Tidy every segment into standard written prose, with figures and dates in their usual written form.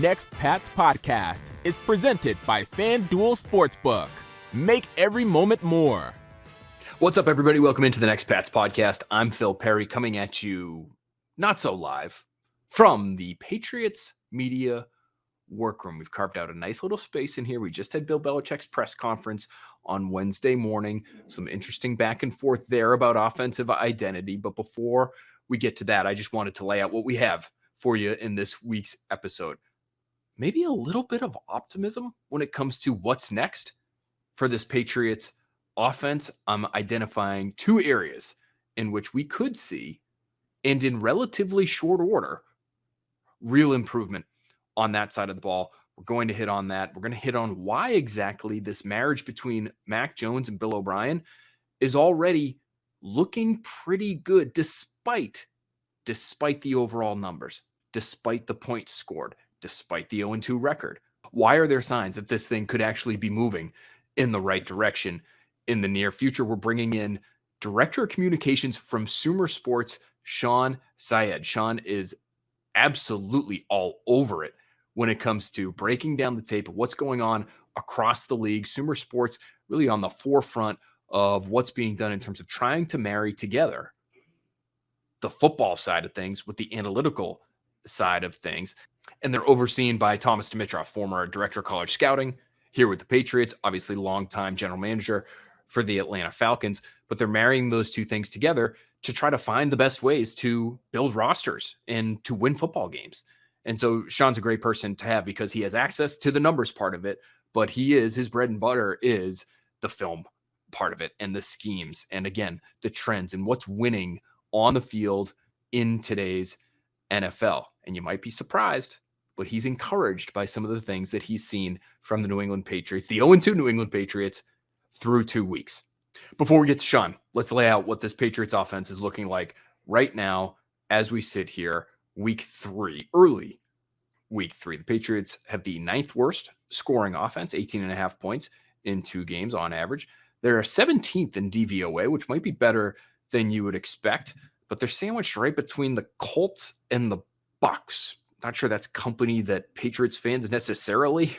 Next Pats podcast is presented by FanDuel Sportsbook. Make every moment more. What's up, everybody? Welcome into the Next Pats podcast. I'm Phil Perry, coming at you not so live from the Patriots media workroom. We've carved out a nice little space in here. We just had Bill Belichick's press conference on Wednesday morning. Some interesting back and forth there about offensive identity. But before we get to that, I just wanted to lay out what we have for you in this week's episode. Maybe a little bit of optimism when it comes to what's next for this Patriots offense. I'm identifying two areas in which we could see, and in relatively short order, real improvement on that side of the ball. We're going to hit on that. We're going to hit on why exactly this marriage between Mac Jones and Bill O'Brien is already looking pretty good despite the overall numbers, despite the points scored, despite the 0-2 record. Why are there signs that this thing could actually be moving in the right direction in the near future? We're bringing in Director of Communications from SumerSports, Shawn Syed. Shawn is absolutely all over it when it comes to breaking down the tape of what's going on across the league. SumerSports really on the forefront of what's being done in terms of trying to marry together the football side of things with the analytical side of things. And they're overseen by Thomas Dimitroff, former director of college scouting here with the Patriots, obviously longtime general manager for the Atlanta Falcons. But they're marrying those two things together to try to find the best ways to build rosters and to win football games. And so Shawn's a great person to have because he has access to the numbers part of it, but his bread and butter is the film part of it and the schemes. And again, the trends and what's winning on the field in today's NFL. And you might be surprised, but he's encouraged by some of the things that he's seen from the New England Patriots, the 0-2 New England Patriots through 2 weeks. Before we get to Shawn, let's lay out what this Patriots offense is looking like right now as we sit here, early week three. The Patriots have the 9th worst scoring offense, 18.5 points in 2 games on average. They're 17th in DVOA, which might be better than you would expect, but they're sandwiched right between the Colts and the Bucks. Not sure that's company that Patriots fans necessarily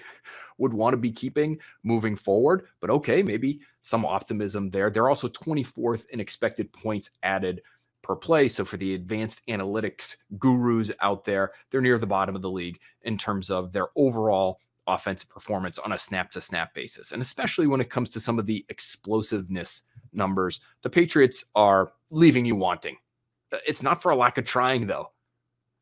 would want to be keeping moving forward, but okay, maybe some optimism there. They're also 24th in expected points added per play. So for the advanced analytics gurus out there, they're near the bottom of the league in terms of their overall offensive performance on a snap-to-snap basis. And especially when it comes to some of the explosiveness numbers, the Patriots are leaving you wanting. It's not for a lack of trying, though.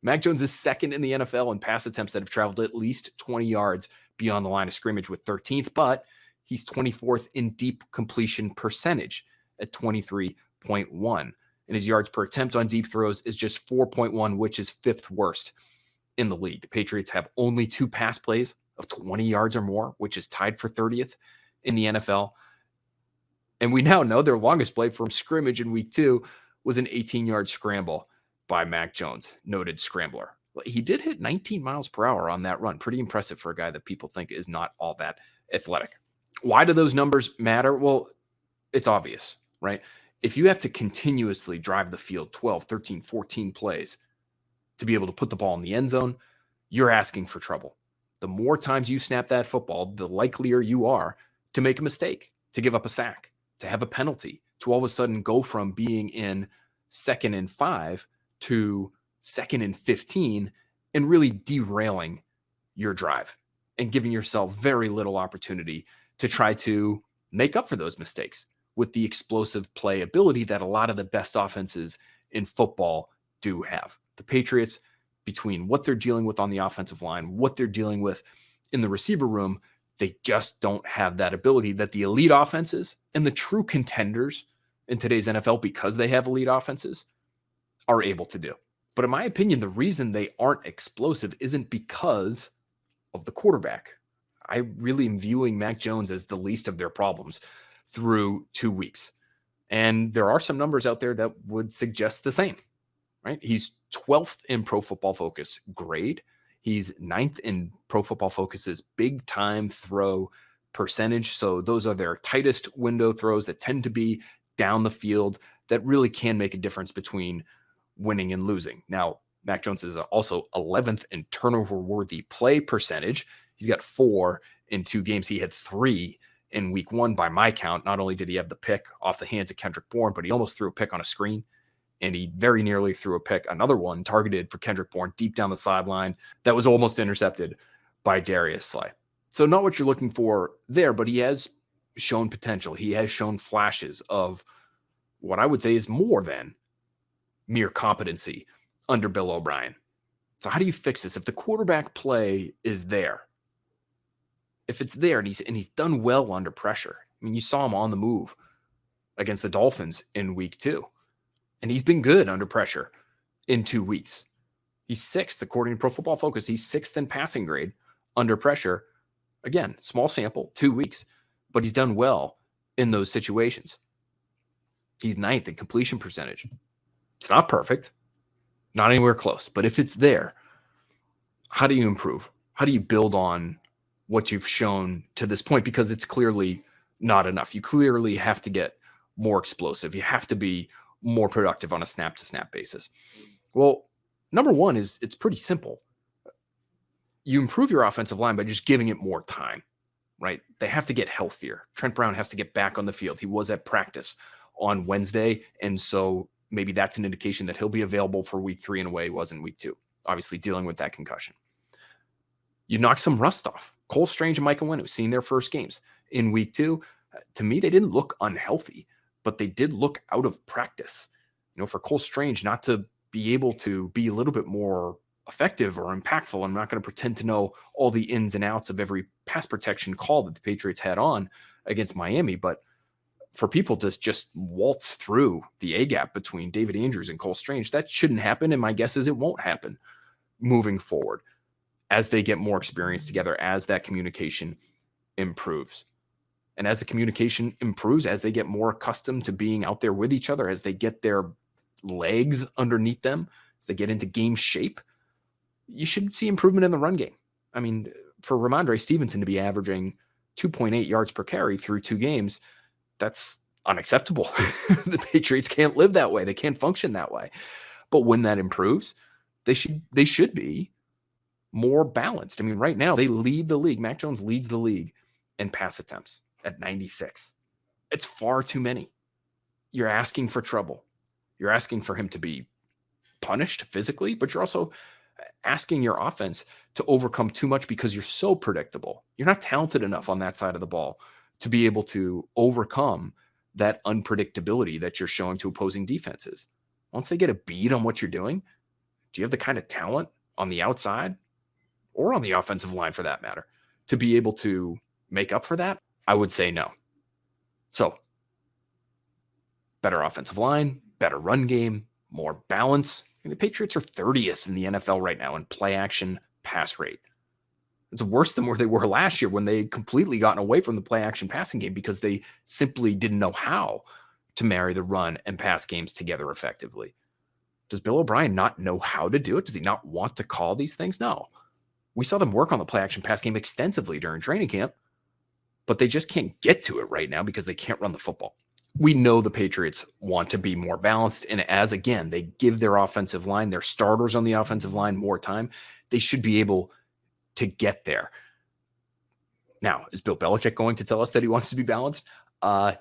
Mac Jones is 2nd in the NFL in pass attempts that have traveled at least 20 yards beyond the line of scrimmage with 13th, but he's 24th in deep completion percentage at 23.1. And his yards per attempt on deep throws is just 4.1, which is 5th worst in the league. The Patriots have only 2 pass plays of 20 yards or more, which is tied for 30th in the NFL. And we now know their longest play from scrimmage in week 2 was an 18-yard scramble by Mac Jones, noted scrambler. He did hit 19 miles per hour on that run. Pretty impressive for a guy that people think is not all that athletic. Why do those numbers matter? Well, it's obvious, right? If you have to continuously drive the field 12, 13, 14 plays to be able to put the ball in the end zone, you're asking for trouble. The more times you snap that football, the likelier you are to make a mistake, to give up a sack, to have a penalty, to all of a sudden go from being in 2nd and 5 to 2nd and 15 and really derailing your drive and giving yourself very little opportunity to try to make up for those mistakes with the explosive play ability that a lot of the best offenses in football do have. The Patriots, between what they're dealing with on the offensive line, what they're dealing with in the receiver room, they just don't have that ability that the elite offenses and the true contenders in today's NFL, because they have elite offenses, are able to do. But in my opinion, the reason they aren't explosive isn't because of the quarterback. I really am viewing Mac Jones as the least of their problems through 2 weeks. And there are some numbers out there that would suggest the same, right? He's 12th in Pro Football Focus grade. He's 9th in Pro Football Focus's big time throw percentage. So those are their tightest window throws that tend to be down the field that really can make a difference between winning and losing. Now, Mac Jones is also 11th in turnover-worthy play percentage. He's got 4 in 2 games. He had 3 in week 1 by my count. Not only did he have the pick off the hands of Kendrick Bourne, but he almost threw a pick on a screen, and he very nearly threw a pick, another one targeted for Kendrick Bourne deep down the sideline that was almost intercepted by Darius Slay. So not what you're looking for there, but he has shown potential. He has shown flashes of what I would say is more than mere competency under Bill O'Brien. So how do you fix this? If the quarterback play is there, if it's there and he's done well under pressure. I mean, you saw him on the move against the Dolphins in week 2, and he's been good under pressure in 2 weeks. He's 6th, according to Pro Football Focus. He's 6th in passing grade under pressure. Again, small sample, 2 weeks, but he's done well in those situations. He's 9th in completion percentage. It's not perfect, not anywhere close, but if it's there, how do you improve? How do you build on what you've shown to this point? Because it's clearly not enough. You clearly have to get more explosive. You have to be more productive on a snap-to-snap basis. Well, number one is it's pretty simple. You improve your offensive line by just giving it more time, right? They have to get healthier. Trent Brown has to get back on the field. He was at practice on Wednesday, and so maybe that's an indication that he'll be available for week 3 in a way he was in week 2, obviously dealing with that concussion. You knock some rust off. Cole Strange and Micah Wynn, seen their first games in week 2. To me, they didn't look unhealthy, but they did look out of practice. You know, for Cole Strange not to be able to be a little bit more effective or impactful, I'm not going to pretend to know all the ins and outs of every pass protection call that the Patriots had on against Miami, but for people to just waltz through the A-gap between David Andrews and Cole Strange, that shouldn't happen, and my guess is it won't happen moving forward as they get more experience together, as that communication improves. And as the communication improves, as they get more accustomed to being out there with each other, as they get their legs underneath them, as they get into game shape, you should see improvement in the run game. I mean, for Ramondre Stevenson to be averaging 2.8 yards per carry through 2 games, that's unacceptable. The Patriots can't live that way. They can't function that way. But when that improves, they should be more balanced. I mean, right now they lead the league. Mac Jones leads the league in pass attempts at 96. It's far too many. You're asking for trouble. You're asking for him to be punished physically, but you're also asking your offense to overcome too much because you're so predictable. You're not talented enough on that side of the ball to be able to overcome that unpredictability that you're showing to opposing defenses. Once they get a bead on what you're doing, do you have the kind of talent on the outside or on the offensive line for that matter to be able to make up for that? I would say no. So, better offensive line, better run game, more balance. I mean, the Patriots are 30th in the NFL right now in play action pass rate. It's worse than where they were last year when they had completely gotten away from the play action passing game because they simply didn't know how to marry the run and pass games together effectively. Does Bill O'Brien not know how to do it? Does he not want to call these things? No. We saw them work on the play action pass game extensively during training camp, but they just can't get to it right now because they can't run the football. We know the Patriots want to be more balanced, and as, again, they give their offensive line, their starters on the offensive line more time, they should be able to get there. Now, is Bill Belichick going to tell us that he wants to be balanced? No.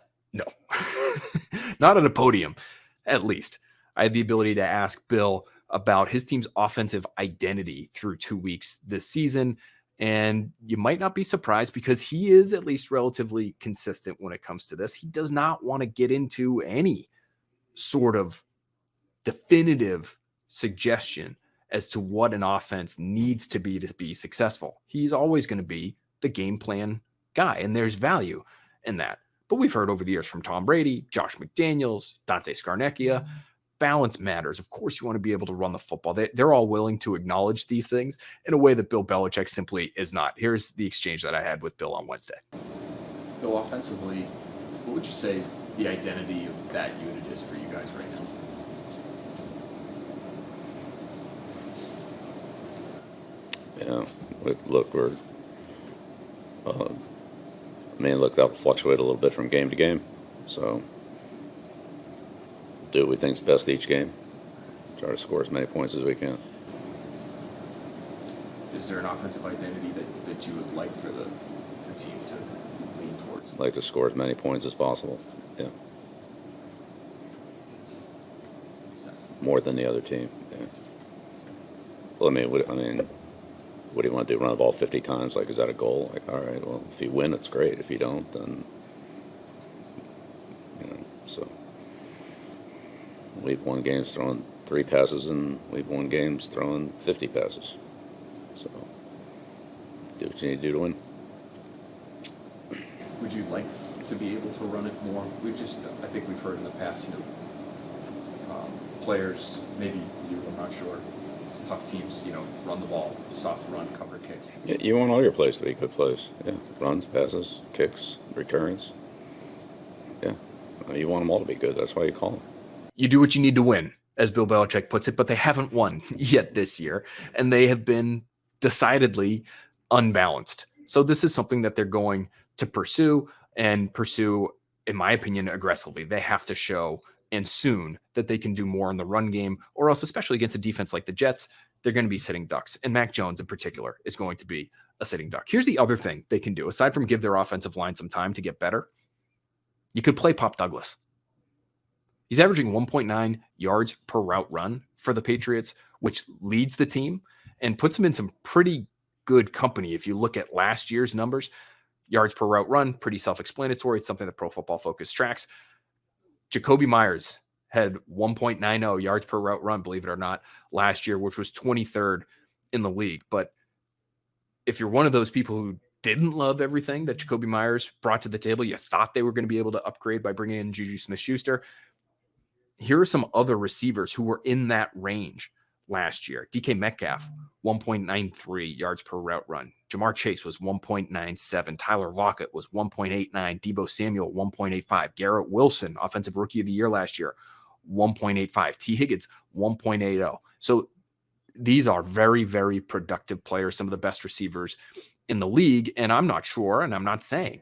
Not at a podium, at least. I had the ability to ask Bill about his team's offensive identity through 2 weeks this season, and you might not be surprised because he is at least relatively consistent when it comes to this. He does not want to get into any sort of definitive suggestion as to what an offense needs to be successful. He's always going to be the game plan guy, and there's value in that. But we've heard over the years from Tom Brady, Josh McDaniels, Dante Scarnecchia, balance matters. Of course, you want to be able to run the football. They're all willing to acknowledge these things in a way that Bill Belichick simply is not. Here's the exchange that I had with Bill on Wednesday. Bill, offensively, what would you say the identity of that unit is for you guys right now? Yeah, look, we're. Look, that'll fluctuate a little bit from game to game. So, do what we think's best each game. Try to score as many points as we can. is there an offensive identity that you would like for the team to lean towards? Like to score as many points as possible. Yeah. Makes sense. More than the other team. Yeah. Well, what do you want to do? Run the ball 50 times? Like, is that a goal? Like, all right, well, if you win, it's great. If you don't, then, so. We've won games throwing 3 passes, and we've won games throwing 50 passes. So, do what you need to do to win. Would you like to be able to run it more? I think we've heard in the past, players, maybe you, I'm not sure, tough teams, run the ball, soft run, cover kicks. Yeah, you want all your plays to be good plays. Yeah, runs, passes, kicks, returns. Yeah, you want them all to be good. That's why you call them. You do what you need to win, as Bill Belichick puts it, but they haven't won yet this year, and they have been decidedly unbalanced. So this is something that they're going to pursue, in my opinion, aggressively. They have to show, and soon, that they can do more in the run game, or else, especially against a defense like the Jets, they're going to be sitting ducks. And Mac Jones in particular is going to be a sitting duck. Here's the other thing they can do, aside from give their offensive line some time to get better. You could play Pop Douglas. He's averaging 1.9 yards per route run for the Patriots, which leads the team and puts him in some pretty good company. If you look at last year's numbers, yards per route run, pretty self-explanatory. It's something that Pro Football Focus tracks. Jacoby Myers had 1.90 yards per route run, believe it or not, last year, which was 23rd in the league. But if you're one of those people who didn't love everything that Jacoby Myers brought to the table, you thought they were going to be able to upgrade by bringing in Juju Smith-Schuster, here are some other receivers who were in that range last year. DK Metcalf, 1.93 yards per route run. Jamar Chase was 1.97. Tyler Lockett was 1.89. Deebo Samuel, 1.85. Garrett Wilson, Offensive Rookie of the Year last year, 1.85. T. Higgins, 1.80. So these are very, very productive players, some of the best receivers in the league. And I'm not sure, and I'm not saying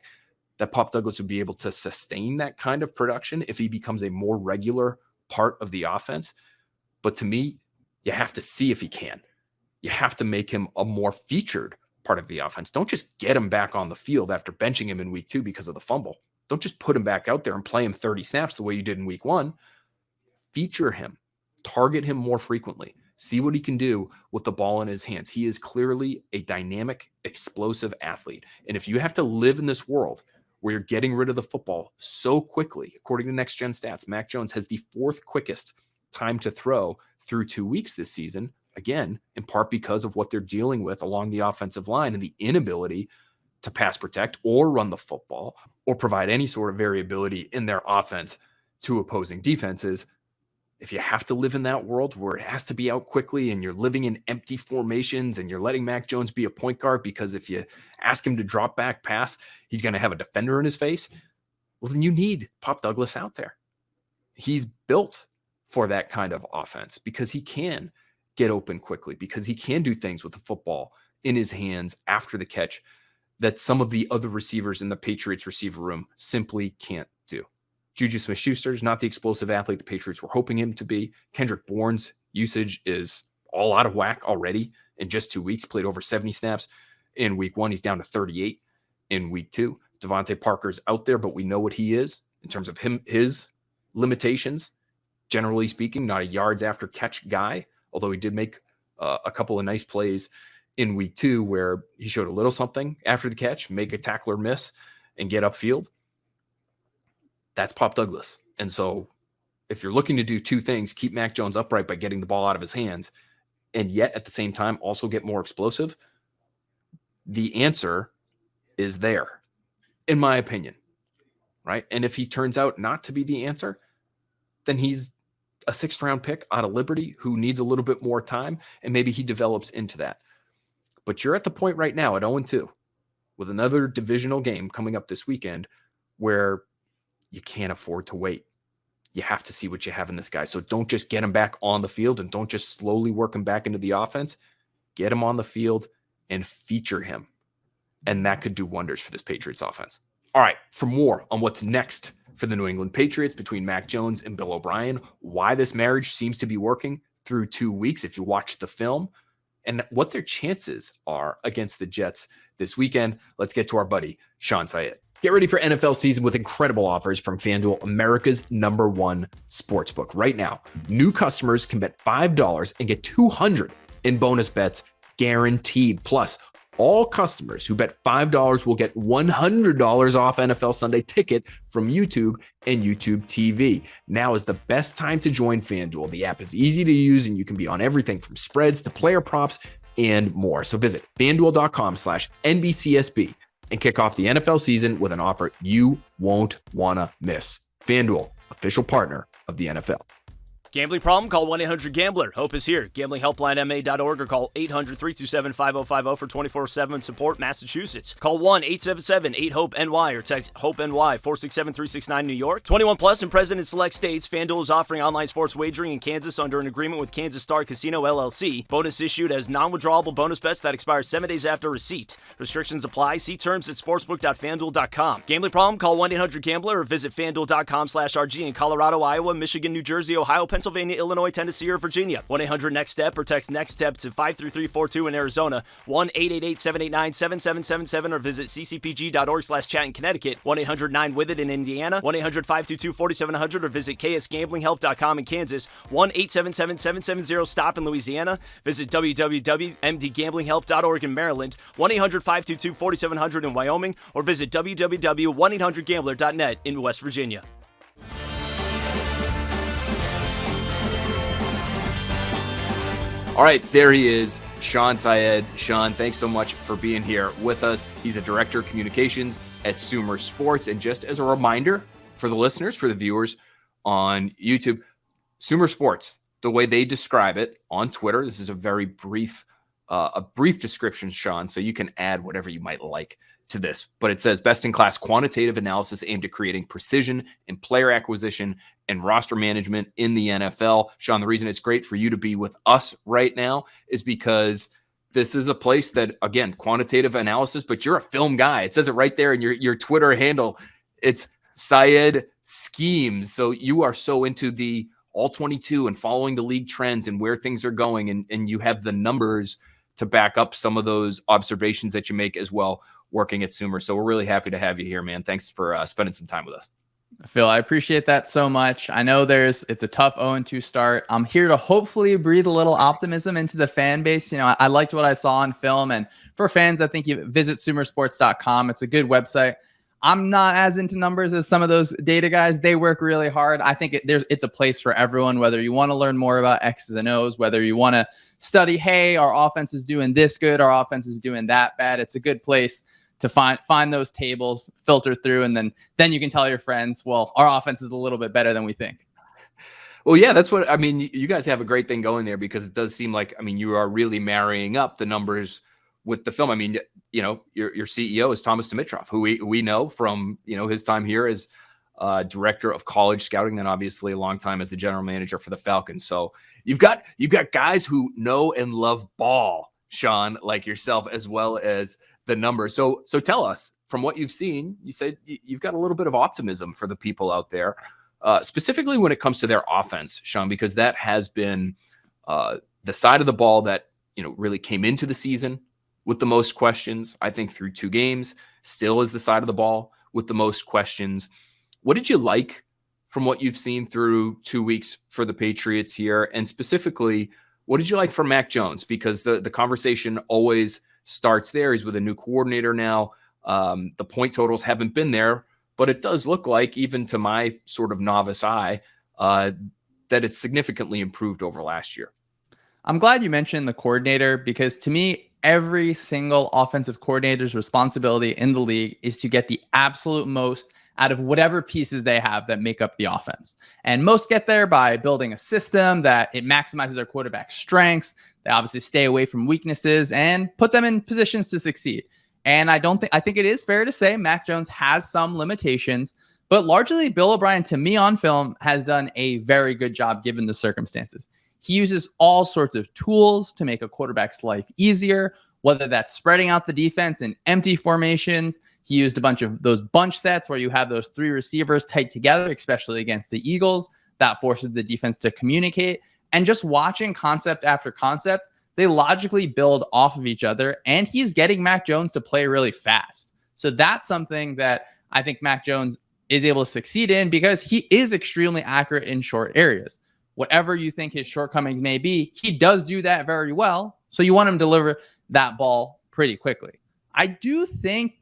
that Pop Douglas would be able to sustain that kind of production if he becomes a more regular part of the offense. But to me, you have to see if he can. You have to make him a more featured part of the offense. Don't just get him back on the field after benching him in week 2 because of the fumble. Don't just put him back out there and play him 30 snaps the way you did in week 1. Feature him. Target him more frequently. See what he can do with the ball in his hands. He is clearly a dynamic, explosive athlete. And if you have to live in this world where you're getting rid of the football so quickly, according to Next Gen Stats, Mac Jones has the 4th quickest time to throw through 2 weeks this season, again, in part because of what they're dealing with along the offensive line and the inability to pass protect or run the football or provide any sort of variability in their offense to opposing defenses. If you have to live in that world where it has to be out quickly and you're living in empty formations and you're letting Mac Jones be a point guard because if you ask him to drop back pass, he's going to have a defender in his face, well, then you need Pop Douglas out there. He's built for that kind of offense because he can get open quickly, because he can do things with the football in his hands after the catch that some of the other receivers in the Patriots receiver room simply can't do. Juju Smith-Schuster is not the explosive athlete the Patriots were hoping him to be. Kendrick Bourne's usage is all out of whack already in just 2 weeks. Played over 70 snaps in week 1. He's down to 38 in week 2. Devontae Parker's out there, but we know what he is in terms of his limitations. Generally speaking, not a yards after catch guy, although he did make a couple of nice plays in week 2 where he showed a little something after the catch, make a tackler miss and get upfield. That's Pop Douglas. And so if you're looking to do 2 things, keep Mac Jones upright by getting the ball out of his hands, and yet at the same time also get more explosive, the answer is there, in my opinion, right? And if he turns out not to be the answer, then he's a 6th round pick out of Liberty who needs a little bit more time, and maybe he develops into that. But you're at the point right now at 0-2 with another divisional game coming up this weekend where you can't afford to wait. You have to see what you have in this guy. So don't just get him back on the field and don't just slowly work him back into the offense. Get him on the field and feature him. And that could do wonders for this Patriots offense. All right, for more on what's next for the New England Patriots between Mac Jones and Bill O'Brien, why this marriage seems to be working through 2 weeks if you watch the film, and what their chances are against the Jets this weekend. Let's get to our buddy, Shawn Syed. Get ready for NFL season with incredible offers from FanDuel, America's #1 sportsbook. Right now, new customers can bet $5 and get $200 in bonus bets guaranteed. Plus, all customers who bet $5 will get $100 off NFL Sunday Ticket from YouTube and YouTube TV. Now is the best time to join FanDuel. The app is easy to use, and you can be on everything from spreads to player props and more. So visit FanDuel.com/NBCSB and kick off the NFL season with an offer you won't want to miss. FanDuel, official partner of the NFL. Gambling problem? Call 1-800-GAMBLER. Hope is here. GamblingHelplineMA.org or call 800-327-5050 for 24/7 support, Massachusetts. Call 1-877-8-HOPE-NY or text HOPE-NY 467-369 New York. 21 plus and present in select states. FanDuel is offering online sports wagering in Kansas under an agreement with Kansas Star Casino LLC. Bonus issued as non-withdrawable bonus bets that expire 7 days after receipt. Restrictions apply. See terms at sportsbook.fanduel.com. Gambling problem? Call 1-800-GAMBLER or visit fanduel.com/RG in Colorado, Iowa, Michigan, New Jersey, Ohio, Pennsylvania, Illinois, Tennessee, or Virginia. 1-800-NEXT-STEP or text NEXT-STEP to 53342 in Arizona. 1-888-789-7777 or visit ccpg.org/chat in Connecticut. 1-800-9-WITH-IT in Indiana. 1-800-522-4700 or visit ksgamblinghelp.com in Kansas. 1-877-770-STOP in Louisiana. Visit www.mdgamblinghelp.org in Maryland. 1-800-522-4700 in Wyoming or visit www.1800gambler.net in West Virginia. All right, there he is, Shawn Syed. Shawn, thanks so much for being here with us. He's the Director of Communications at SumerSports. And just as a reminder for the listeners, for the viewers on YouTube, SumerSports, the way they describe it on Twitter, this is a very brief description, Shawn, so you can add whatever you might like to this. But it says best-in-class quantitative analysis aimed at creating precision in player acquisition and roster management in the NFL. Shawn, the reason it's great for you to be with us right now is because this is a place that, again, quantitative analysis, but you're a film guy. It says it right there in your Twitter handle. It's Syed Schemes. So you are so into the all 22 and following the league trends and where things are going. And you have the numbers to back up some of those observations that you make as well working at Sumer. So we're really happy to have you here, man. Thanks for spending some time with us. Phil, I appreciate that so much. I know it's a tough 0-2 start. I'm here to hopefully breathe a little optimism into the fan base. You know, I liked what I saw on film, and for fans, I think you visit SumerSports.com. It's a good website. I'm not as into numbers as some of those data guys. They work really hard. I think it's a place for everyone, whether you want to learn more about X's and O's, whether you want to study, hey, our offense is doing this good, our offense is doing that bad. It's a good place to find those tables, filter through, and then you can tell your friends, well, our offense is a little bit better than we think. Well, yeah, that's what I mean. You guys have a great thing going there because it does seem like, I mean, you are really marrying up the numbers with the film. I mean, you know, your CEO is Thomas Dimitroff, who we know from, you know, his time here as director of college scouting, then obviously a long time as the general manager for the Falcons. So you've got guys who know and love ball, Shawn, like yourself, as well as the numbers. So tell us, from what you've seen, you said you've got a little bit of optimism for the people out there, specifically when it comes to their offense, Shawn, because that has been the side of the ball that, you know, really came into the season with the most questions. I think through 2 games still is the side of the ball with the most questions. What did you like from what you've seen through 2 weeks for the Patriots here? And specifically, what did you like from Mac Jones? Because the conversation always starts there. He's with a new coordinator now. The point totals haven't been there, but it does look like, even to my sort of novice eye, that it's significantly improved over last year. I'm glad you mentioned the coordinator, because to me, every single offensive coordinator's responsibility in the league is to get the absolute most out of whatever pieces they have that make up the offense. And most get there by building a system that it maximizes their quarterback's strengths. They obviously stay away from weaknesses and put them in positions to succeed. And I think it is fair to say Mac Jones has some limitations, but largely Bill O'Brien, to me on film, has done a very good job given the circumstances. He uses all sorts of tools to make a quarterback's life easier, whether that's spreading out the defense in empty formations. He used a bunch of those bunch sets where you have those 3 receivers tight together, especially against the Eagles. That forces the defense to communicate. And just watching concept after concept, they logically build off of each other, and he's getting Mac Jones to play really fast. So that's something that I think Mac Jones is able to succeed in because he is extremely accurate in short areas. Whatever you think his shortcomings may be, he does do that very well. So you want him to deliver that ball pretty quickly. I do think,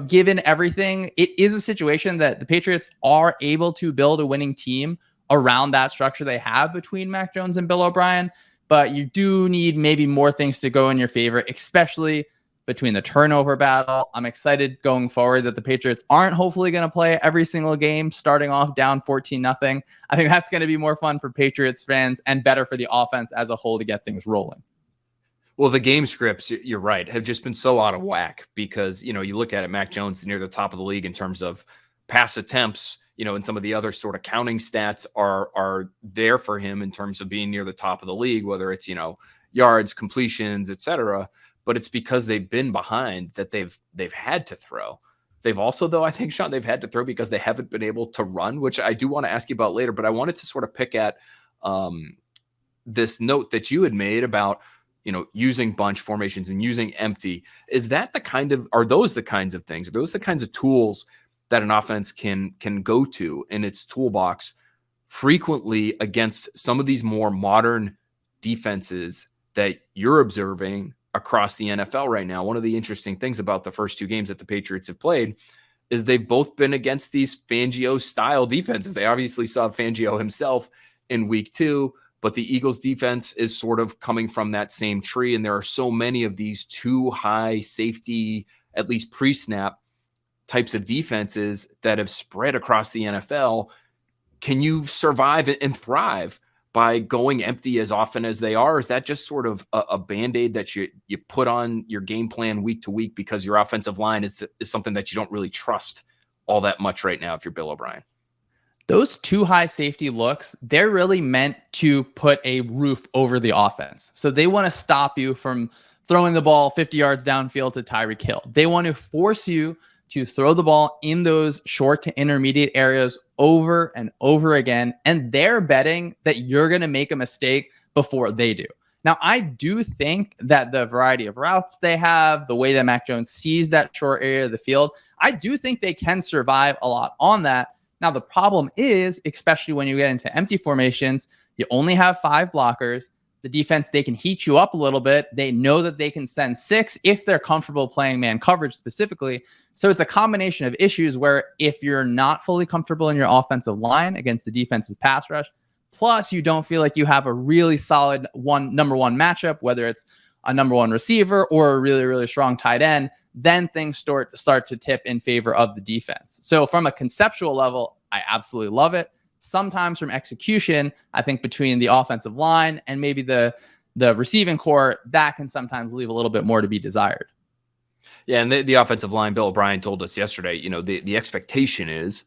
given everything, it is a situation that the Patriots are able to build a winning team around that structure they have between Mac Jones and Bill O'Brien. But you do need maybe more things to go in your favor, especially between the turnover battle. I'm excited going forward that the Patriots aren't hopefully going to play every single game starting off down 14-0. I think that's going to be more fun for Patriots fans and better for the offense as a whole to get things rolling. Well, the game scripts, you're right, have just been so out of whack because, you look at it, Mac Jones near the top of the league in terms of pass attempts, and some of the other sort of counting stats are there for him in terms of being near the top of the league, whether it's, yards, completions, etc. But it's because they've been behind that they've had to throw. They've also, though, I think, Shawn, they've had to throw because they haven't been able to run, which I do want to ask you about later. But I wanted to sort of pick at this note that you had made about, using bunch formations and using empty. Are those the kinds of things? Are those the kinds of tools that an offense can go to in its toolbox frequently against some of these more modern defenses that you're observing across the NFL right now? One of the interesting things about the first two games that the Patriots have played is they've both been against these Fangio style defenses. They obviously saw Fangio himself in week 2, but the Eagles defense is sort of coming from that same tree. And there are so many of these too high safety, at least pre-snap types of defenses that have spread across the NFL. Can you survive and thrive by going empty as often as they are? Is that just sort of a Band-Aid that you put on your game plan week to week because your offensive line is something that you don't really trust all that much right now if you're Bill O'Brien? Those too high safety looks, they're really meant to put a roof over the offense. So they want to stop you from throwing the ball 50 yards downfield to Tyreek Hill. They want to force you to throw the ball in those short to intermediate areas over and over again. And they're betting that you're going to make a mistake before they do. Now, I do think that the variety of routes they have, the way that Mac Jones sees that short area of the field, I do think they can survive a lot on that. Now, the problem is, especially when you get into empty formations, you only have 5 blockers. The defense, they can heat you up a little bit. They know that they can send 6 if they're comfortable playing man coverage specifically. So it's a combination of issues where if you're not fully comfortable in your offensive line against the defense's pass rush, plus you don't feel like you have a really solid number one matchup, whether it's a number 1 receiver or a really, really strong tight end, then things start to tip in favor of the defense. So from a conceptual level, I absolutely love it. Sometimes from execution, I think between the offensive line and maybe the receiving core, that can sometimes leave a little bit more to be desired. Yeah, and the offensive line, Bill O'Brien told us yesterday, the expectation is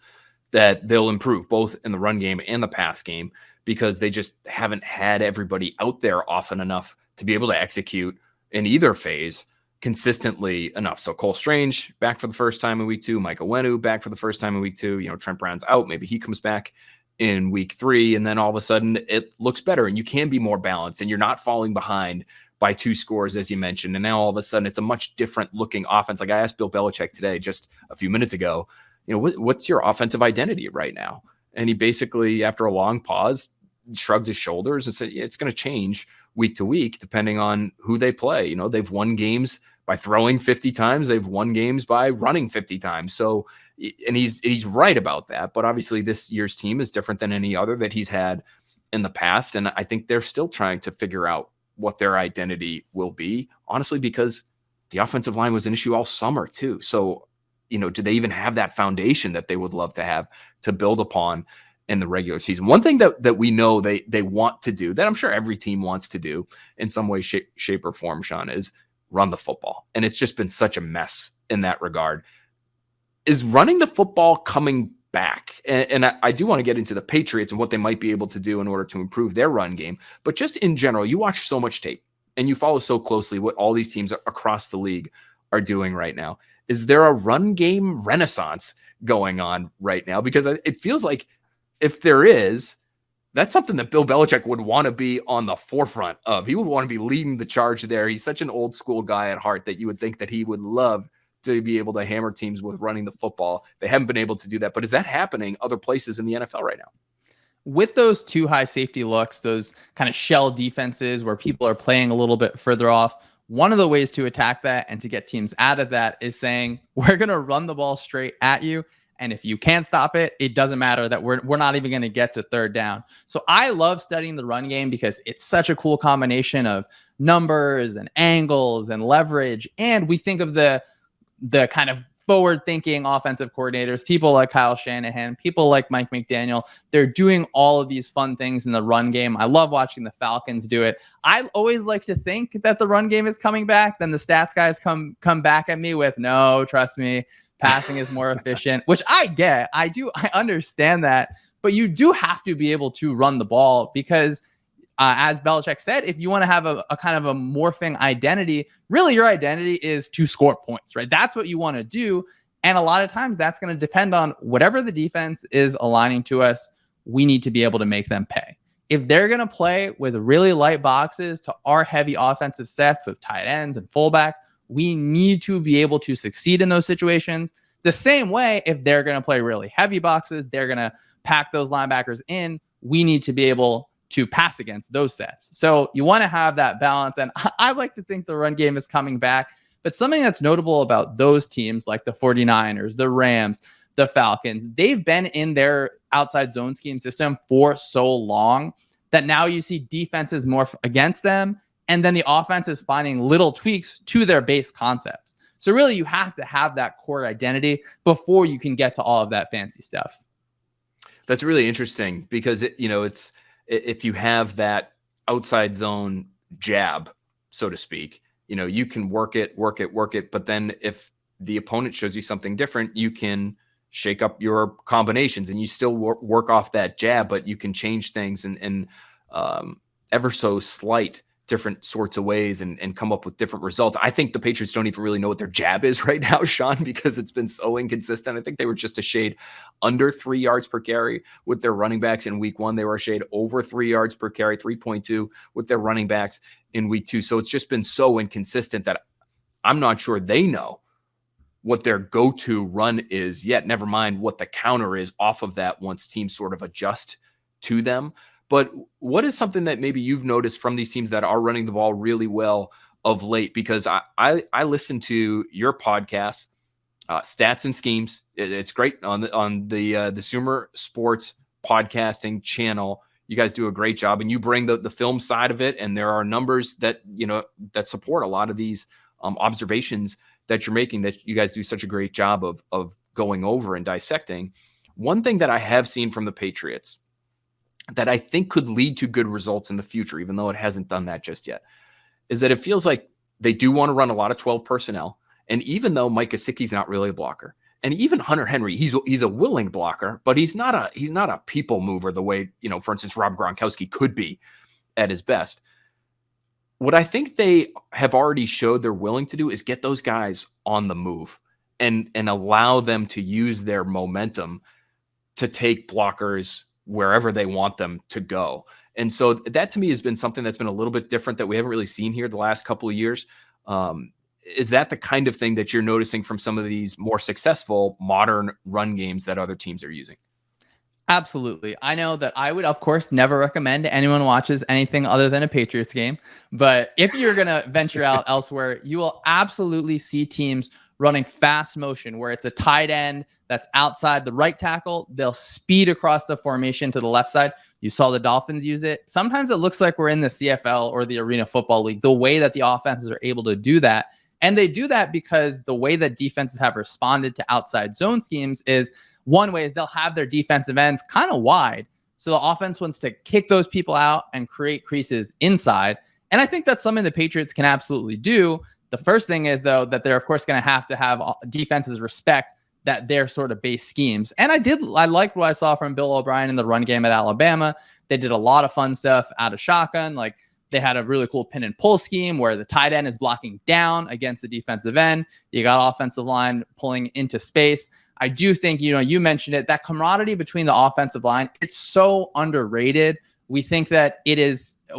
that they'll improve both in the run game and the pass game because they just haven't had everybody out there often enough to be able to execute in either phase consistently enough. So Cole Strange back for the first time in week 2, Mike Onwenu back for the first time in week 2, Trent Brown's out. Maybe he comes back in week 3, and then all of a sudden it looks better and you can be more balanced and you're not falling behind by 2 scores, as you mentioned. And now all of a sudden it's a much different looking offense. Like I asked Bill Belichick today, just a few minutes ago, what's your offensive identity right now? And he basically, after a long pause, shrugged his shoulders and said, yeah, it's going to change week to week, depending on who they play. They've won games by throwing 50 times. They've won games by running 50 times. So, and he's right about that. But obviously this year's team is different than any other that he's had in the past. And I think they're still trying to figure out what their identity will be, honestly, because the offensive line was an issue all summer too. So, do they even have that foundation that they would love to have to build upon in the regular season? One thing that we know they want to do, that I'm sure every team wants to do in some way, shape or form, Shawn, is run the football. And it's just been such a mess in that regard. Is running the football coming back? And I do want to get into the Patriots and what they might be able to do in order to improve their run game. But just in general, you watch so much tape and you follow so closely what all these teams across the league are doing right now. Is there a run game renaissance going on right now? Because it feels like if there is, that's something that Bill Belichick would want to be on the forefront of. He would want to be leading the charge there. He's such an old school guy at heart that you would think that he would love to be able to hammer teams with running the football. They haven't been able to do that. But is that happening other places in the NFL right now? With those too high safety looks, those kind of shell defenses where people are playing a little bit further off, one of the ways to attack that and to get teams out of that is saying, we're going to run the ball straight at you. And if you can't stop it, it doesn't matter that we're not even going to get to third down. So I love studying the run game because it's such a cool combination of numbers and angles and leverage. And we think of the kind of forward-thinking offensive coordinators, people like Kyle Shanahan, people like Mike McDaniel. They're doing all of these fun things in the run game. I love watching the Falcons do it. I always like to think that the run game is coming back. Then the stats guys come back at me with, no, trust me, passing is more efficient, which I get. I understand that. But you do have to be able to run the ball because as Belichick said, if you want to have a kind of a morphing identity, really your identity is to score points, right? That's what you want to do. And a lot of times that's going to depend on whatever the defense is aligning to us. We need to be able to make them pay. If they're going to play with really light boxes to our heavy offensive sets with tight ends and fullbacks, we need to be able to succeed in those situations. The same way, if they're going to play really heavy boxes, they're going to pack those linebackers in. We need to be able to pass against those sets. So you want to have that balance. And I like to think the run game is coming back. But something that's notable about those teams like the 49ers, the Rams, the Falcons, they've been in their outside zone scheme system for so long that now you see defenses morph against them. And then the offense is finding little tweaks to their base concepts. So really you have to have that core identity before you can get to all of that fancy stuff. That's really interesting because it's if you have that outside zone jab, so to speak, you can work it. But then if the opponent shows you something different, you can shake up your combinations and you still work off that jab, but you can change things in ever so slight different sorts of ways and come up with different results. I think the Patriots don't even really know what their jab is right now, Shawn, because it's been so inconsistent. I think they were just a shade under 3 yards per carry with their running backs in week 1. They were a shade over 3 yards per carry, 3.2 with their running backs in week 2. So it's just been so inconsistent that I'm not sure they know what their go-to run is yet, never mind what the counter is off of that once teams sort of adjust to them. But what is something that maybe you've noticed from these teams that are running the ball really well of late? Because I listen to your podcast, Stats and Schemes. It's great on the SumerSports podcasting channel. You guys do a great job, and you bring the film side of it. And there are numbers that that support a lot of these observations that you're making. That you guys do such a great job of going over and dissecting. One thing that I have seen from the Patriots that I think could lead to good results in the future, even though it hasn't done that just yet, is that it feels like they do want to run a lot of 12 personnel. And even though Mike Gesicki's not really a blocker, and even Hunter Henry, he's a willing blocker, but he's not a people mover the way, for instance, Rob Gronkowski could be at his best. What I think they have already showed they're willing to do is get those guys on the move and allow them to use their momentum to take blockers wherever they want them to go. And so that to me has been something that's been a little bit different that we haven't really seen here the last couple of years. Is that the kind of thing that you're noticing from some of these more successful modern run games that other teams are using? Absolutely. I know that I would, of course, never recommend anyone watches anything other than a Patriots game. But if you're going to venture out elsewhere, you will absolutely see teams running fast motion where it's a tight end that's outside the right tackle. They'll speed across the formation to the left side. You saw the Dolphins use it. Sometimes it looks like we're in the CFL or the Arena Football League, the way that the offenses are able to do that. And they do that because the way that defenses have responded to outside zone schemes is one way is they'll have their defensive ends kind of wide. So the offense wants to kick those people out and create creases inside. And I think that's something the Patriots can absolutely do. The first thing is, though, that they're, of course, going to have defenses respect that their sort of base schemes. And I liked what I saw from Bill O'Brien in the run game at Alabama. They did a lot of fun stuff out of shotgun. Like they had a really cool pin and pull scheme where the tight end is blocking down against the defensive end. You got offensive line pulling into space. I do think, you mentioned it, that camaraderie between the offensive line, it's so underrated. We think that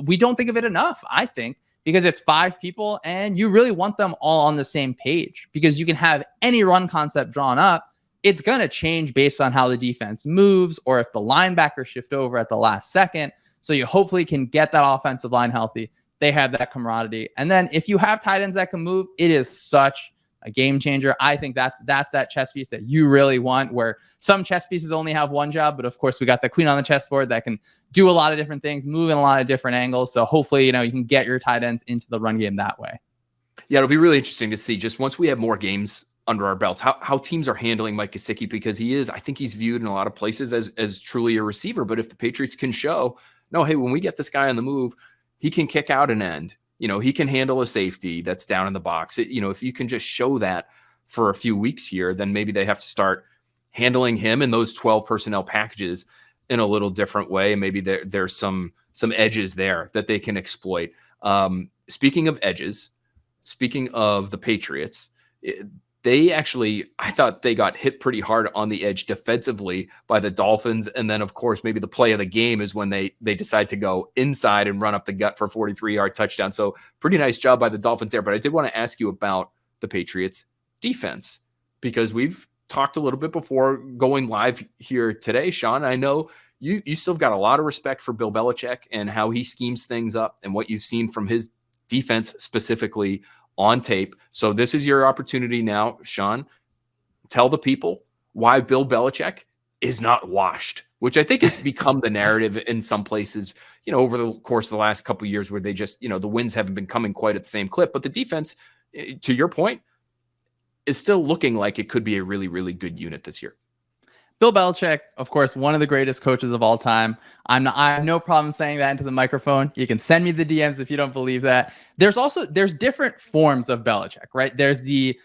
we don't think of it enough, I think, because it's 5 people and you really want them all on the same page, because you can have any run concept drawn up. It's going to change based on how the defense moves or if the linebackers shift over at the last second. So you hopefully can get that offensive line healthy. They have that camaraderie. And then if you have tight ends that can move, it is such a game changer. I think that's that chess piece that you really want, where some chess pieces only have one job. But of course, we got the queen on the chessboard that can do a lot of different things, move in a lot of different angles. So hopefully, you can get your tight ends into the run game that way. Yeah, it'll be really interesting to see just once we have more games under our belts, how teams are handling Mike Gesicki, because I think he's viewed in a lot of places as truly a receiver. But if the Patriots can show, no, hey, when we get this guy on the move, he can kick out an end. He can handle a safety that's down in the box. If you can just show that for a few weeks here, then maybe they have to start handling him in those 12 personnel packages in a little different way. Maybe there's some edges there that they can exploit. Speaking of edges, speaking of the Patriots, I thought they got hit pretty hard on the edge defensively by the Dolphins. And then, of course, maybe the play of the game is when they decide to go inside and run up the gut for a 43-yard touchdown. So pretty nice job by the Dolphins there. But I did want to ask you about the Patriots defense, because we've talked a little bit before going live here today, Shawn. I know you still got a lot of respect for Bill Belichick and how he schemes things up and what you've seen from his defense specifically on tape. So this is your opportunity now, Shawn. Tell the people why Bill Belichick is not washed, which I think has become the narrative in some places, over the course of the last couple of years, where they just, the wins haven't been coming quite at the same clip. But the defense, to your point, is still looking like it could be a really, really good unit this year. Bill Belichick, of course, one of the greatest coaches of all time. I have no problem saying that into the microphone. You can send me the DMs if you don't believe that. There's different forms of Belichick, right? There's the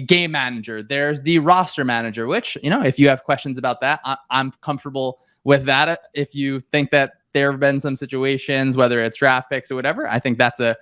game manager. There's the roster manager, which, if you have questions about that, I'm comfortable with that. If you think that there have been some situations, whether it's draft picks or whatever, I think that's a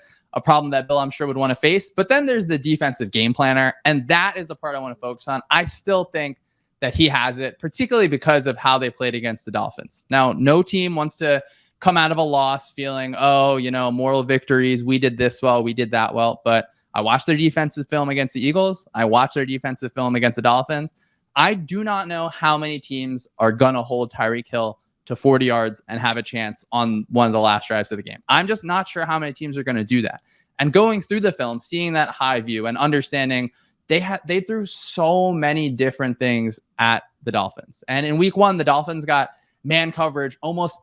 problem that Bill, I'm sure, would want to face. But then there's the defensive game planner, and that is the part I want to focus on. I still think that he has it, particularly because of how they played against the Dolphins. Now, no team wants to come out of a loss feeling, moral victories. We did this well, we did that well. But I watched their defensive film against the Eagles. I watched their defensive film against the Dolphins. I do not know how many teams are going to hold Tyreek Hill to 40 yards and have a chance on one of the last drives of the game. I'm just not sure how many teams are going to do that. And going through the film, seeing that high view and understanding they threw so many different things at the Dolphins. And in week 1, the Dolphins got man coverage almost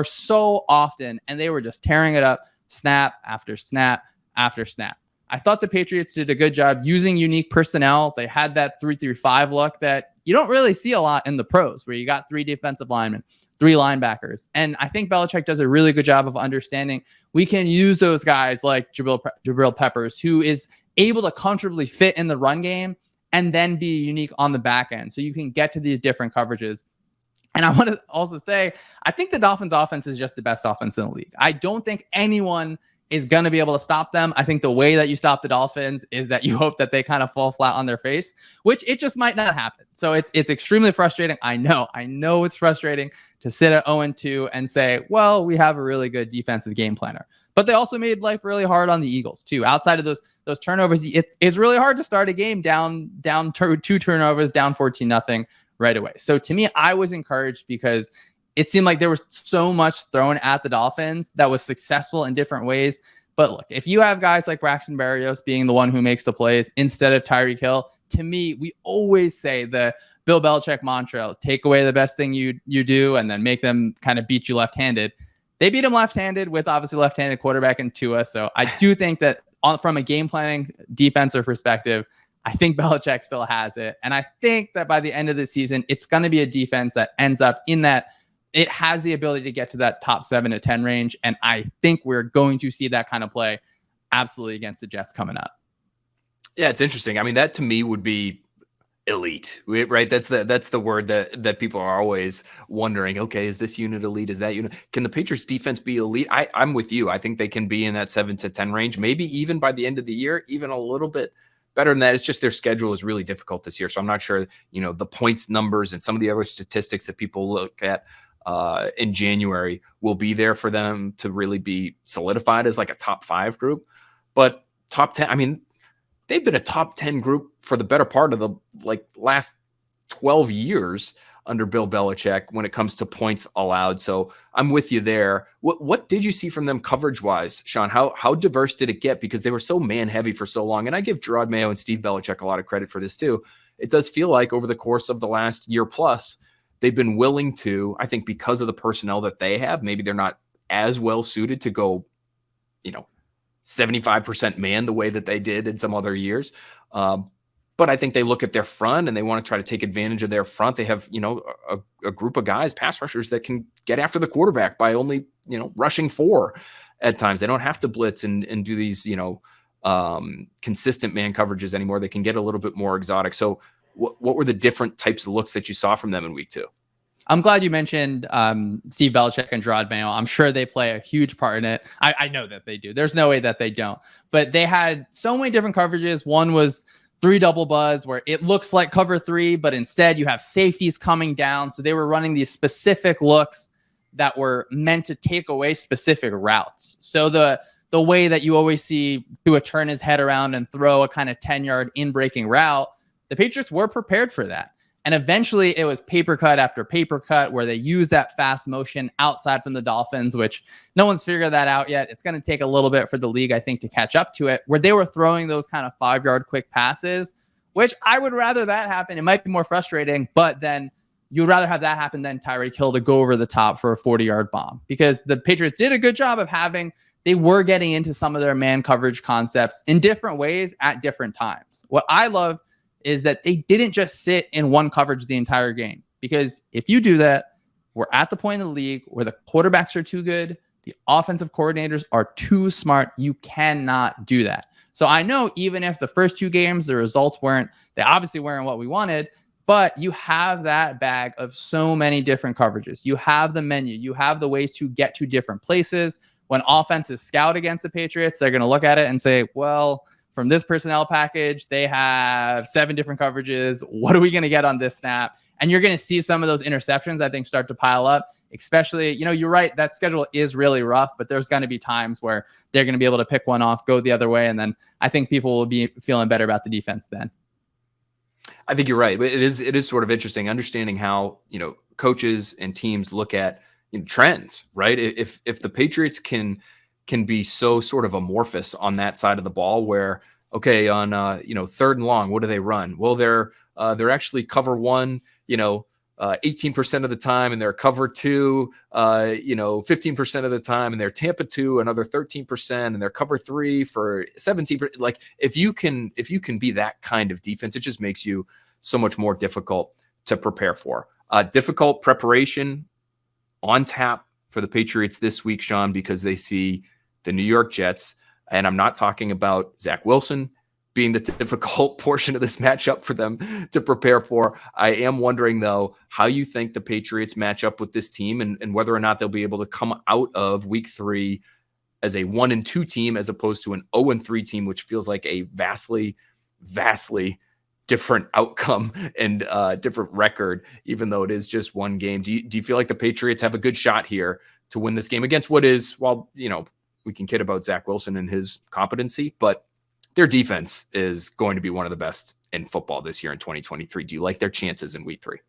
so often, and they were just tearing it up snap after snap after snap. I thought the Patriots did a good job using unique personnel. They had that 3-3-5 look that you don't really see a lot in the pros, where you got 3 defensive linemen, 3 linebackers. And I think Belichick does a really good job of understanding we can use those guys like Jabril Peppers, who is able to comfortably fit in the run game and then be unique on the back end. So you can get to these different coverages. And I want to also say, I think the Dolphins offense is just the best offense in the league. I don't think anyone is going to be able to stop them. I think the way that you stop the Dolphins is that you hope that they kind of fall flat on their face, which it just might not happen. So it's extremely frustrating. I know it's frustrating to sit at 0-2 and say, well, we have a really good defensive game planner. But they also made life really hard on the Eagles too. Outside of those turnovers, it's really hard to start a game down 2 turnovers, down 14-0 right away. So to me, I was encouraged because it seemed like there was so much thrown at the Dolphins that was successful in different ways. But look, if you have guys like Braxton Berrios being the one who makes the plays instead of Tyreek Hill, to me, we always say the Bill Belichick mantra, take away the best thing you do and then make them kind of beat you left-handed. They beat him left-handed with obviously left-handed quarterback in Tua. So I do think that from a game planning defensive perspective, I think Belichick still has it. And I think that by the end of the season, it's going to be a defense that ends up in that it has the ability to get to that top 7 to 10 range. And I think we're going to see that kind of play absolutely against the Jets coming up. Yeah, it's interesting. I mean, that to me would be elite, right? That's the word that people are always wondering. Okay, is this unit elite? Is that unit? Can the Patriots defense be elite? I'm with you. I think they can be in that 7 to 10 range, maybe even by the end of the year, even a little bit better than that. It's just their schedule is really difficult this year. So I'm not sure, the points numbers and some of the other statistics that people look at in January will be there for them to really be solidified as like a top 5 group. But top 10, I mean, they've been a top 10 group for the better part of the last 12 years under Bill Belichick when it comes to points allowed. So I'm with you there. What did you see from them coverage wise, Shawn? How diverse did it get? Because they were so man heavy for so long. And I give Gerard Mayo and Steve Belichick a lot of credit for this too. It does feel like over the course of the last year plus, they've been willing to, I think because of the personnel that they have, maybe they're not as well suited to go, 75% man the way that they did in some other years. But I think they look at their front and they want to try to take advantage of their front. They have, a group of guys, pass rushers that can get after the quarterback by only, rushing 4 at times. They don't have to blitz and do these, consistent man coverages anymore. They can get a little bit more exotic. So what were the different types of looks that you saw from them in week 2? I'm glad you mentioned Steve Belichick and Gerard Mayo. I'm sure they play a huge part in it. I know that they do. There's no way that they don't. But they had so many different coverages. One was 3 double buzz where it looks like cover 3, but instead you have safeties coming down. So they were running these specific looks that were meant to take away specific routes. So the way that you always see Tua turn his head around and throw a kind of 10-yard in-breaking route, the Patriots were prepared for that. And eventually it was paper cut after paper cut where they use that fast motion outside from the Dolphins, which no one's figured that out yet. It's going to take a little bit for the league, I think, to catch up to it, where they were throwing those kind of 5-yard quick passes, which I would rather that happen. It might be more frustrating, but then you'd rather have that happen than Tyreek Hill to go over the top for a 40-yard bomb, because the Patriots did a good job of they were getting into some of their man coverage concepts in different ways at different times. What I love is that they didn't just sit in one coverage the entire game. Because if you do that, we're at the point in the league where the quarterbacks are too good, the offensive coordinators are too smart. You cannot do that. So I know even if the first 2 games, the results they obviously weren't what we wanted, but you have that bag of so many different coverages. You have the menu. You have the ways to get to different places. When offenses scout against the Patriots, they're going to look at it and say, well, from this personnel package, they have 7 different coverages. What are we going to get on this snap? And you're going to see some of those interceptions, I think, start to pile up, especially, you're right. That schedule is really rough, but there's going to be times where they're going to be able to pick one off, go the other way. And then I think people will be feeling better about the defense then. I think you're right. But it is sort of interesting understanding how, coaches and teams look at trends, right? If the Patriots can be so sort of amorphous on that side of the ball where, okay, on, 3rd and long, what do they run? Well, they're actually cover 1, 18% of the time, and they're cover 2, 15% of the time, and they're Tampa 2, another 13%, and they're cover 3 for 17%. Like if you can be that kind of defense, it just makes you so much more difficult to prepare for. Difficult preparation on tap for the Patriots this week, Shawn, because they see the New York Jets. And I'm not talking about Zach Wilson being the difficult portion of this matchup for them to prepare for. I am wondering, though, how you think the Patriots match up with this team and whether or not they'll be able to come out of week 3 as a 1-2 team as opposed to an 0-3 team, which feels like a vastly, vastly different outcome and different record, even though it is just one game. Do you feel like the Patriots have a good shot here to win this game against what is, well, we can kid about Zach Wilson and his competency, but their defense is going to be one of the best in football this year in 2023. Do you like their chances in week 3?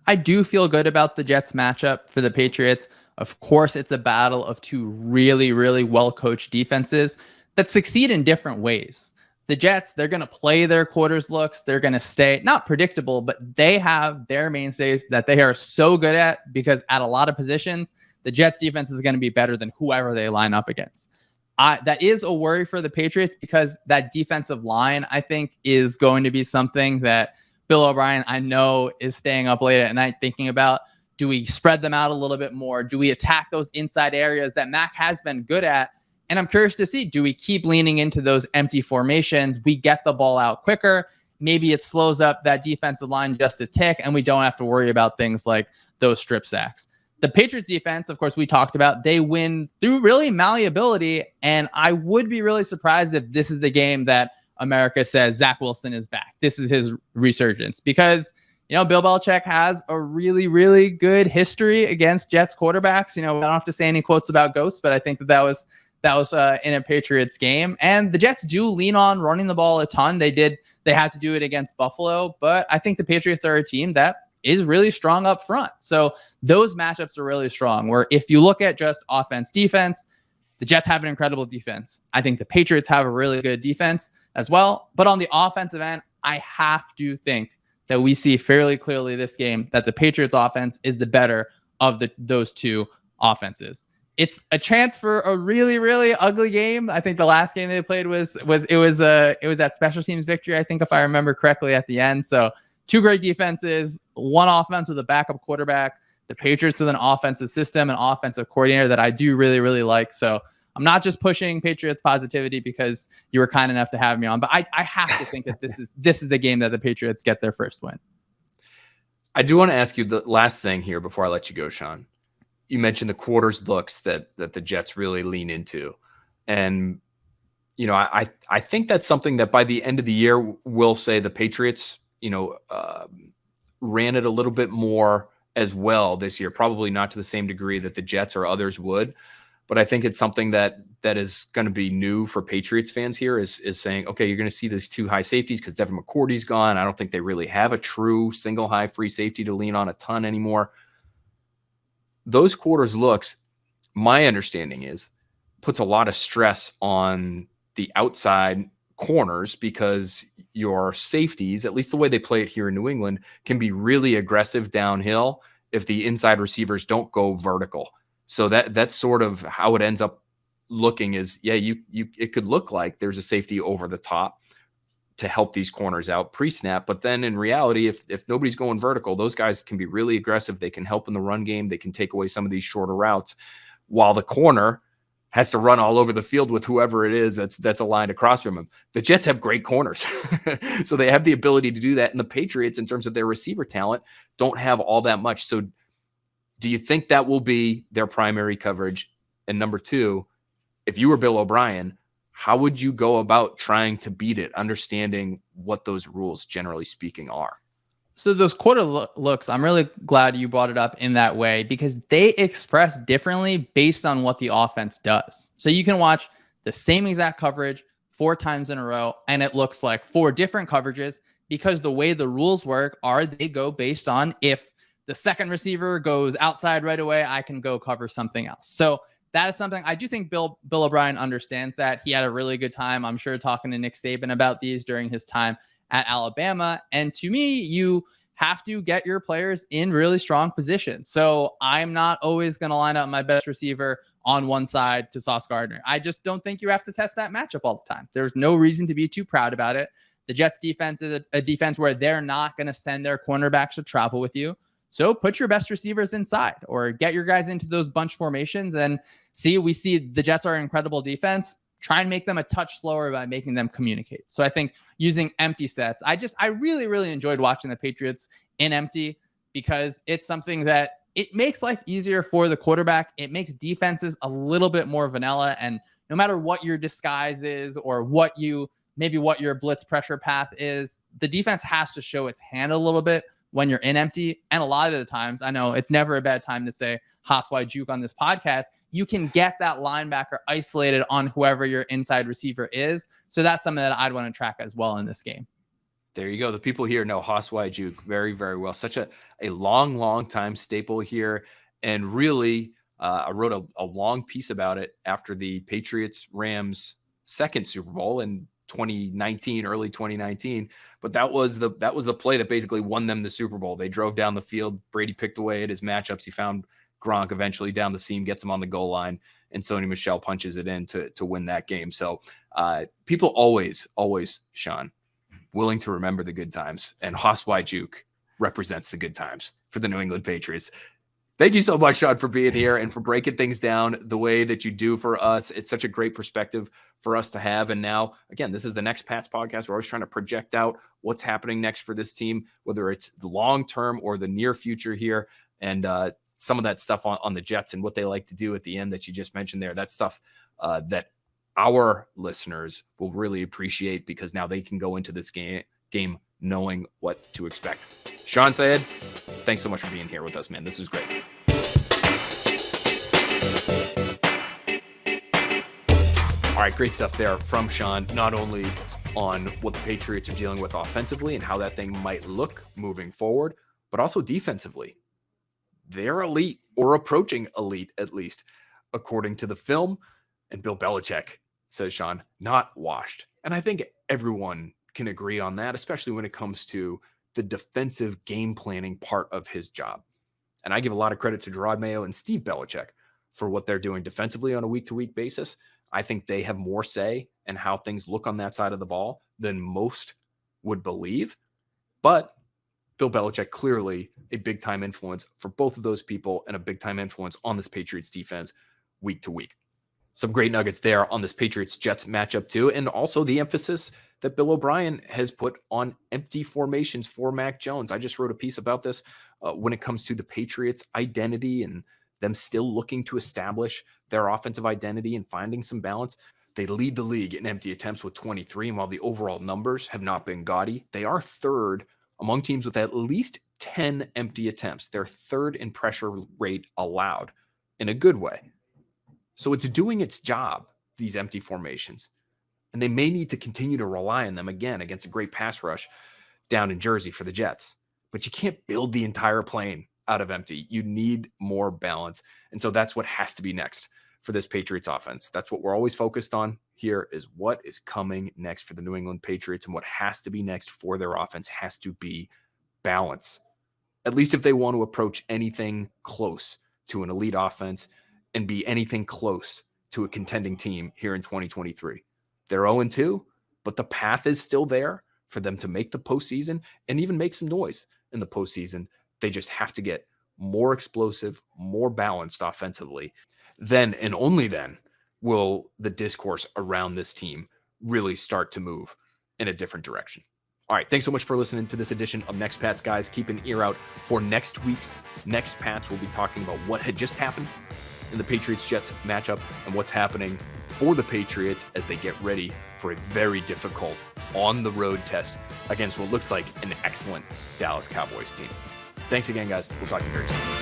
I do feel good about the Jets matchup for the Patriots. Of course, it's a battle of 2 really, really well-coached defenses that succeed in different ways. The Jets, they're going to play their quarters looks. They're going to stay not predictable, but they have their mainstays that they are so good at, because at a lot of positions, the Jets defense is going to be better than whoever they line up against. That is a worry for the Patriots, because that defensive line, I think, is going to be something that Bill O'Brien, I know, is staying up late at night thinking about. Do we spread them out a little bit more? Do we attack those inside areas that Mac has been good at? And I'm curious to see, do we keep leaning into those empty formations? We get the ball out quicker. Maybe it slows up that defensive line just a tick, and we don't have to worry about things like those strip sacks. The Patriots defense, of course, we talked about, they win through really malleability. And I would be really surprised if this is the game that America says Zach Wilson is back. This is his resurgence because, Bill Belichick has a really, really good history against Jets quarterbacks. I don't have to say any quotes about ghosts, but I think that was in a Patriots game. And the Jets do lean on running the ball a ton. They had to do it against Buffalo, but I think the Patriots are a team that is really strong up front. So those matchups are really strong, where if you look at just offense, defense, the Jets have an incredible defense. I think the Patriots have a really good defense as well. But on the offensive end, I have to think that we see fairly clearly this game that the Patriots offense is the better of those two offenses. It's a chance for a really, really ugly game. I think the last game they played was that special teams victory, I think, if I remember correctly, at the end. So two great defenses, one offense with a backup quarterback, the Patriots with an offensive system, an offensive coordinator that I do really, really like. So I'm not just pushing Patriots positivity because you were kind enough to have me on, but I have to think that this is the game that the Patriots get their first win. I do want to ask you the last thing here before I let you go, Shawn. You mentioned the quarters looks that the Jets really lean into. And, I think that's something that by the end of the year, we'll say the Patriots, ran it a little bit more as well this year, probably not to the same degree that the Jets or others would. But I think it's something that is going to be new for Patriots fans here is saying, okay, you're going to see these two high safeties because Devin McCourty's gone. I don't think they really have a true single high free safety to lean on a ton anymore. Those quarters looks, my understanding is, puts a lot of stress on the outside corners because your safeties, at least the way they play it here in New England, can be really aggressive downhill if the inside receivers don't go vertical. So that's sort of how it ends up looking is, it could look like there's a safety over the top to help these corners out pre-snap. But then in reality, if nobody's going vertical, those guys can be really aggressive. They can help in the run game. They can take away some of these shorter routes while the corner has to run all over the field with whoever it is that's aligned across from him. The Jets have great corners. So they have the ability to do that. And the Patriots, in terms of their receiver talent, don't have all that much. So do you think that will be their primary coverage? And number two, if you were Bill O'Brien, how would you go about trying to beat it, understanding what those rules, generally speaking, are? So those quarter looks, I'm really glad you brought it up in that way because they express differently based on what the offense does. So you can watch the same exact coverage 4 times in a row, and it looks like 4 different coverages because the way the rules work are they go based on if the second receiver goes outside right away, I can go cover something else. So that is something I do think Bill O'Brien understands that. He had a really good time, I'm sure, talking to Nick Saban about these during his time at Alabama. And to me, you have to get your players in really strong positions. So I'm not always going to line up my best receiver on one side to Sauce Gardner. I just don't think you have to test that matchup all the time. There's no reason to be too proud about it. The Jets defense is a defense where they're not going to send their cornerbacks to travel with you. So put your best receivers inside or get your guys into those bunch formations and we see the Jets are an incredible defense. Try and make them a touch slower by making them communicate. So I think using empty sets, I really, really enjoyed watching the Patriots in empty because it's something that it makes life easier for the quarterback. It makes defenses a little bit more vanilla. And no matter what your disguise is or what your blitz pressure path is, the defense has to show its hand a little bit when you're in empty. And a lot of the times, I know it's never a bad time to say Haswai Juke on this podcast, you can get that linebacker isolated on whoever your inside receiver is. So that's something that I'd want to track as well in this game. There you go. The people here know Haswai Juke very, very well. Such a long time staple here. And really, I wrote a long piece about it after the Patriots-Rams second Super Bowl in 2019, early 2019. But that was the play that basically won them the Super Bowl. They drove down the field. Brady picked away at his matchups. He found Gronk eventually down the seam, gets him on the goal line, and Sony Michel punches it in to win that game. So people always, Shawn, willing to remember the good times. And Haswai Juke represents the good times for the New England Patriots. Thank you so much, Shawn, for being here and for breaking things down the way that you do for us. It's such a great perspective for us to have. And now, again, this is the Next Pats podcast. We're always trying to project out what's happening next for this team, whether it's the long-term or the near future here. And some of that stuff on the Jets and what they like to do at the end that you just mentioned there, that's stuff that our listeners will really appreciate, because now they can go into this game knowing what to expect. Shawn Syed, thanks so much for being here with us, man. This is great. All right, great stuff there from Shawn, not only on what the Patriots are dealing with offensively and how that thing might look moving forward, but also defensively. They're elite, or approaching elite, at least, according to the film. And Bill Belichick, says Shawn, not washed. And I think everyone can agree on that, especially when it comes to the defensive game planning part of his job. And I give a lot of credit to Gerard Mayo and Steve Belichick for what they're doing defensively on a week-to-week basis. I think they have more say in how things look on that side of the ball than most would believe. But Bill Belichick, clearly a big-time influence for both of those people, and a big-time influence on this Patriots defense week to week. Some great nuggets there on this Patriots-Jets matchup too, and also the emphasis that Bill O'Brien has put on empty formations for Mac Jones. I just wrote a piece about this when it comes to the Patriots' identity and them still looking to establish their offensive identity and finding some balance. They lead the league in empty attempts with 23, and while the overall numbers have not been gaudy, they are third among teams with at least 10 empty attempts. They're third in pressure rate allowed, in a good way. So it's doing its job, these empty formations. And they may need to continue to rely on them again against a great pass rush down in Jersey for the Jets. But you can't build the entire plane out of empty. You need more balance. And so that's what has to be next for this Patriots offense. That's what we're always focused on here, is what is coming next for the New England Patriots, and what has to be next for their offense has to be balance. At least if they want to approach anything close to an elite offense and be anything close to a contending team here in 2023. They're 0-2, but the path is still there for them to make the postseason and even make some noise in the postseason. They just have to get more explosive, more balanced offensively. Then and only then will the discourse around this team really start to move in a different direction. All right, thanks so much for listening to this edition of Next Pats, guys. Keep an ear out for next week's Next Pats. We'll be talking about what had just happened in the Patriots-Jets matchup and what's happening for the Patriots as they get ready for a very difficult on-the-road test against what looks like an excellent Dallas Cowboys team. Thanks again, guys. We'll talk to you very soon.